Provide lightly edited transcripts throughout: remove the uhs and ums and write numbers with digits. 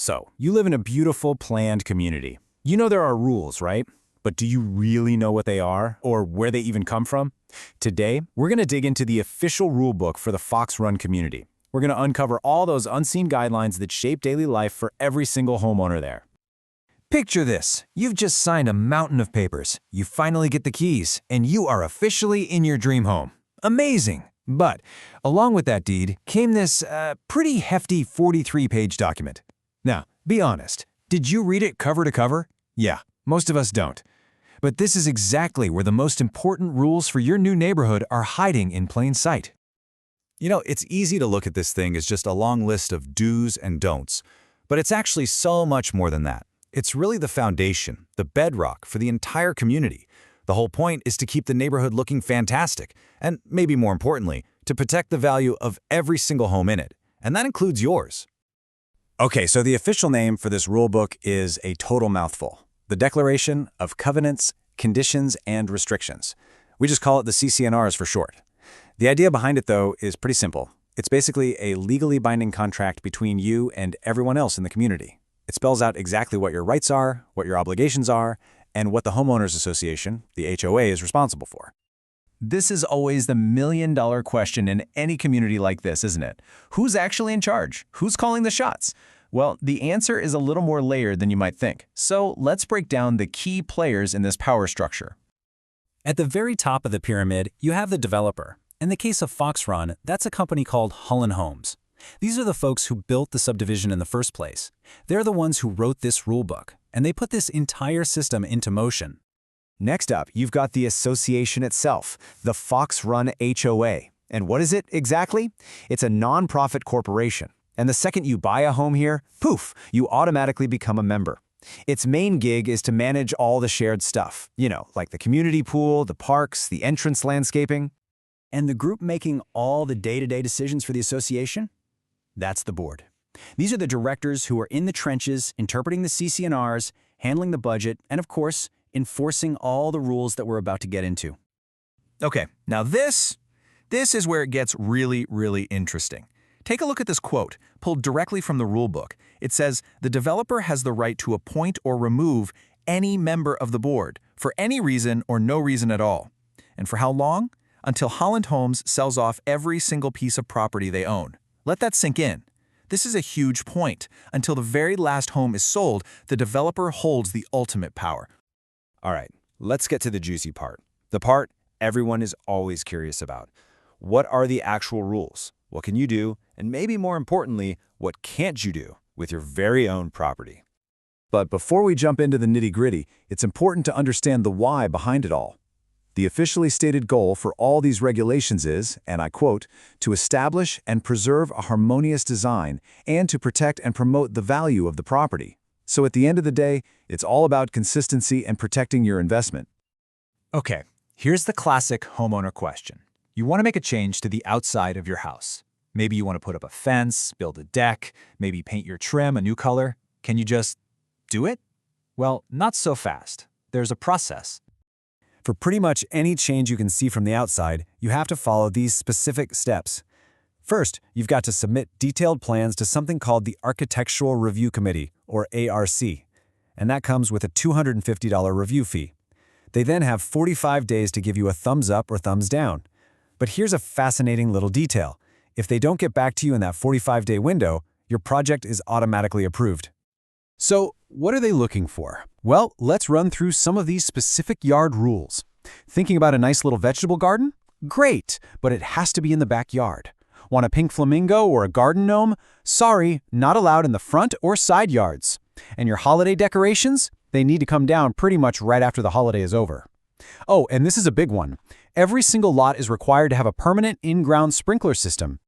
So, you live in a beautiful, planned community. You know there are rules, right? But do you really know what they are, or where they even come from? Today, we're going to dig into the official rulebook for the Fox Run community. We're going to uncover all those unseen guidelines that shape daily life for every single homeowner there. Picture this. You've just signed a mountain of papers. You finally get the keys, and you are officially in your dream home. Amazing! But along with that deed came this pretty hefty 43-page document. Now, be honest. Did you read it cover to cover? Yeah, most of us don't. But this is exactly where the most important rules for your new neighborhood are hiding in plain sight. You know, it's easy to look at this thing as just a long list of do's and don'ts, but it's actually so much more than that. It's really the foundation, the bedrock for the entire community. The whole point is to keep the neighborhood looking fantastic, and maybe more importantly, to protect the value of every single home in it, and that includes yours. Okay, so the official name for this rulebook is a total mouthful: the Declaration of Covenants, Conditions, and Restrictions. We just call it the CC&Rs for short. The idea behind it, though, is pretty simple. It's basically a legally binding contract between you and everyone else in the community. It spells out exactly what your rights are, what your obligations are, and what the Homeowners Association, the HOA, is responsible for. This is always the million-dollar question in any community like this, isn't it? Who's actually in charge? Who's calling the shots? Well, the answer is a little more layered than you might think. So let's break down the key players in this power structure. At the very top of the pyramid, you have the developer. In the case of Fox Run, that's a company called Holland Homes. These are the folks who built the subdivision in the first place. They're the ones who wrote this rulebook, and they put this entire system into motion. Next up, you've got the association itself, the Fox Run HOA. And what is it exactly? It's a nonprofit corporation. And the second you buy a home here, poof, you automatically become a member. Its main gig is to manage all the shared stuff, like the community pool, the parks, the entrance landscaping. And the group making all the day-to-day decisions for the association? That's the board. These are the directors who are in the trenches, interpreting the CC&Rs, handling the budget, and of course, enforcing all the rules that we're about to get into. Okay, now this is where it gets really, really interesting. Take a look at this quote, pulled directly from the rulebook. It says, "The developer has the right to appoint or remove any member of the board for any reason or no reason at all. And for how long? Until Holland Homes sells off every single piece of property they own." Let that sink in. This is a huge point. Until the very last home is sold, the developer holds the ultimate power. All right, let's get to the juicy part. The part everyone is always curious about. What are the actual rules? What can you do? And maybe more importantly, what can't you do with your very own property? But before we jump into the nitty-gritty, it's important to understand the why behind it all. The officially stated goal for all these regulations is, and I quote, "to establish and preserve a harmonious design and to protect and promote the value of the property." So at the end of the day, it's all about consistency and protecting your investment. Okay, here's the classic homeowner question. You want to make a change to the outside of your house. Maybe you want to put up a fence, build a deck, maybe paint your trim a new color. Can you just do it? Well, not so fast. There's a process. For pretty much any change you can see from the outside, you have to follow these specific steps. First, you've got to submit detailed plans to something called the Architectural Review Committee, or ARC, and that comes with a $250 review fee. They then have 45 days to give you a thumbs up or thumbs down. But here's a fascinating little detail. If they don't get back to you in that 45-day window, your project is automatically approved. So, what are they looking for? Well, let's run through some of these specific yard rules. Thinking about a nice little vegetable garden? Great, but it has to be in the backyard. Want a pink flamingo or a garden gnome? Sorry, not allowed in the front or side yards. And your holiday decorations? They need to come down pretty much right after the holiday is over. Oh, and this is a big one. Every single lot is required to have a permanent in-ground sprinkler system.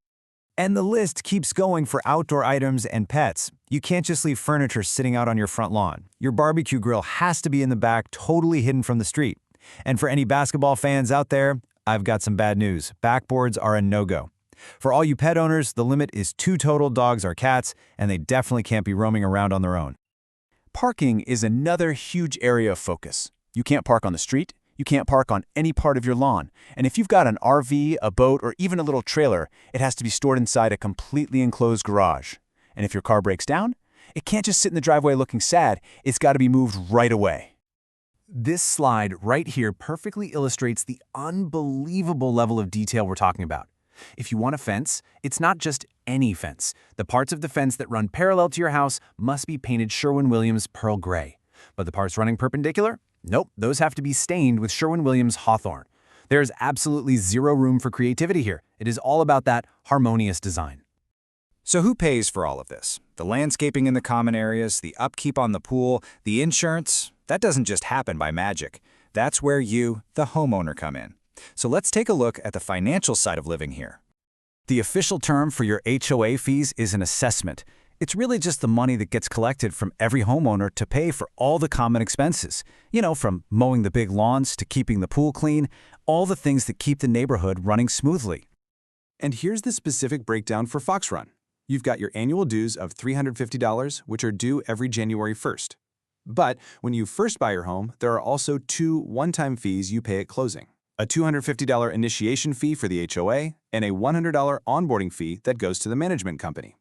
And the list keeps going for outdoor items and pets. You can't just leave furniture sitting out on your front lawn. Your barbecue grill has to be in the back, totally hidden from the street. And for any basketball fans out there, I've got some bad news. Backboards are a no-go. For all you pet owners, the limit is 2 total dogs or cats, and they definitely can't be roaming around on their own. Parking is another huge area of focus. You can't park on the street. You can't park on any part of your lawn. And if you've got an RV, a boat, or even a little trailer, it has to be stored inside a completely enclosed garage. And if your car breaks down, It can't just sit in the driveway looking sad. It's got to be moved right away. This slide right here perfectly illustrates the unbelievable level of detail we're talking about. If you want a fence, it's not just any fence. The parts of the fence that run parallel to your house must be painted Sherwin-Williams pearl gray. But the parts running perpendicular? Nope, those have to be stained with Sherwin-Williams hawthorne. There's absolutely zero room for creativity here. It is all about that harmonious design. So who pays for all of this? The landscaping in the common areas, the upkeep on the pool, the insurance? That doesn't just happen by magic. That's where you, the homeowner, come in. So let's take a look at the financial side of living here. The official term for your HOA fees is an assessment. It's really just the money that gets collected from every homeowner to pay for all the common expenses. You know, from mowing the big lawns to keeping the pool clean, all the things that keep the neighborhood running smoothly. And here's the specific breakdown for Fox Run. You've got your annual dues of $350, which are due every January 1st. But when you first buy your home, there are also 2 one-time fees you pay at closing. A $250 initiation fee for the HOA and a $100 onboarding fee that goes to the management company.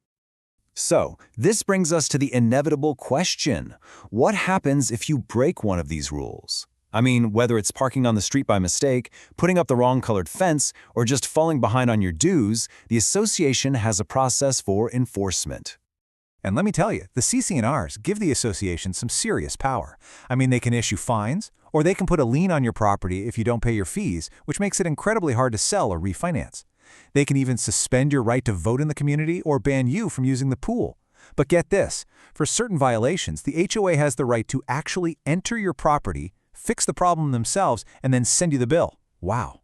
So, this brings us to the inevitable question. What happens if you break one of these rules? I mean, whether it's parking on the street by mistake, putting up the wrong colored fence, or just falling behind on your dues, the association has a process for enforcement. And let me tell you, the CC&Rs give the association some serious power. I mean, they can issue fines, or they can put a lien on your property if you don't pay your fees, which makes it incredibly hard to sell or refinance. They can even suspend your right to vote in the community or ban you from using the pool. But get this, for certain violations, the HOA has the right to actually enter your property, fix the problem themselves, and then send you the bill. Wow.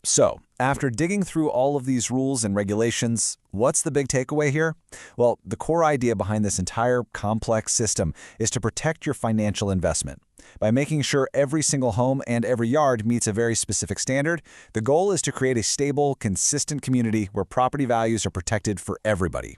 So, after digging through all of these rules and regulations, what's the big takeaway here? Well, the core idea behind this entire complex system is to protect your financial investment. By making sure every single home and every yard meets a very specific standard, the goal is to create a stable, consistent community where property values are protected for everybody.